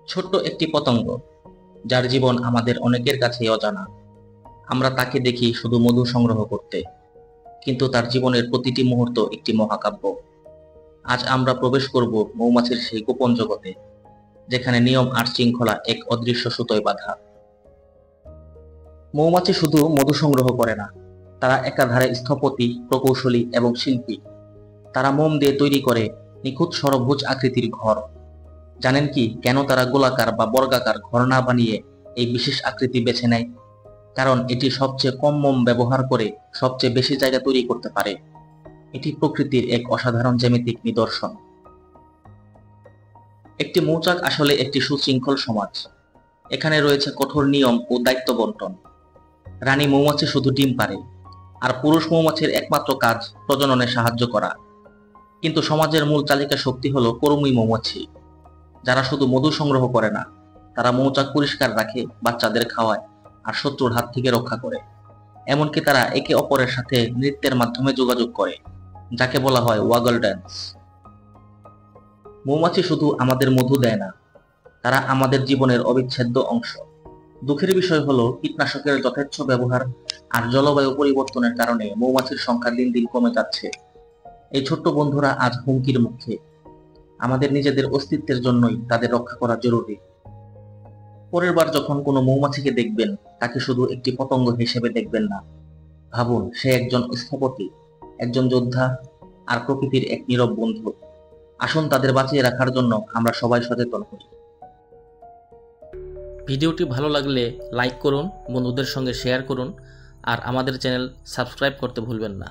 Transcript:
ছোট্ট একটি পতঙ্গ, যার জীবন আমাদের অনেকের কাছেই অজানা। আমরা তাকে দেখি শুধু মধু সংগ্রহ করতে, কিন্তু তার জীবনের প্রতিটি মুহূর্ত একটি মহাকাব্য। আজ আমরা প্রবেশ করব মৌমাছির সেই গোপন জগতে, যেখানে নিয়ম আর শৃঙ্খলা এক অদৃশ্য সুতোয় বাঁধা। মৌমাছি শুধু মধু সংগ্রহ করে না, তারা একাধারে স্থপতি, প্রকৌশলী এবং শিল্পী। তারা মোম দিয়ে তৈরি করে নিখুঁত ষড়ভুজ আকৃতির ঘর। জানেন কি কেন তারা গোলাকার বা বর্গাকার ঘর না বানিয়ে এই বিশেষ আকৃতি বেছে নেয়? কারণ এটি সবচেয়ে কম মোম ব্যবহার করে সবচেয়ে বেশি জায়গা তৈরি করতে পারে। এটি প্রকৃতির এক অসাধারণ জ্যামিতিক নিদর্শন। একটি মৌচাক আসলে একটি সুশৃঙ্খল সমাজ। এখানে রয়েছে কঠোর নিয়ম ও দায়িত্ব বন্টন। রানী মৌমাছি শুধু ডিম পারে, আর পুরুষ মৌমাছির একমাত্র কাজ প্রজননে সাহায্য করা। কিন্তু সমাজের মূল চালিকা শক্তি হলো কর্মী মৌমাছি, যারা শুধু মধু সংগ্রহ করে না, তারা মৌচাক পরিষ্কার রাখে, বাচ্চাদের খাওয়ায়, আর শত্রুর হাত থেকে রক্ষা করে। এমনকি তারা একে অপরের সাথে নৃত্যের মাধ্যমে যোগাযোগ করে, যাকে বলা হয় ওয়াগল ড্যান্স। মৌমাছি শুধু আমাদের মধু দেয় না, তারা আমাদের জীবনের অবিচ্ছেদ্য অংশ। দুঃখের বিষয় হলো কীটনাশকের যথেচ্ছ ব্যবহার আর জলবায়ু পরিবর্তনের কারণে মৌমাছির সংখ্যা দিন দিন কমে যাচ্ছে। এই ছোট্ট বন্ধুরা আজ হুমকির মুখে। আমাদের নিজেদের অস্তিত্বের জন্যই তাদের রক্ষা করা জরুরি। পরের বার যখন কোনো মৌমাছিকে দেখবেন, তাকে শুধু একটি পতঙ্গ হিসেবে দেখবেন না। ভাবুন, সে একজন স্থপতি, একজন যোদ্ধা, আর প্রকৃতির এক নীরব বন্ধু। আসুন তাদের বাঁচিয়ে রাখার জন্য আমরা সবাই সচেতন হই। ভিডিওটি ভালো লাগলে লাইক করুন, বন্ধুদের সঙ্গে শেয়ার করুন, আর আমাদের চ্যানেল সাবস্ক্রাইব করতে ভুলবেন না।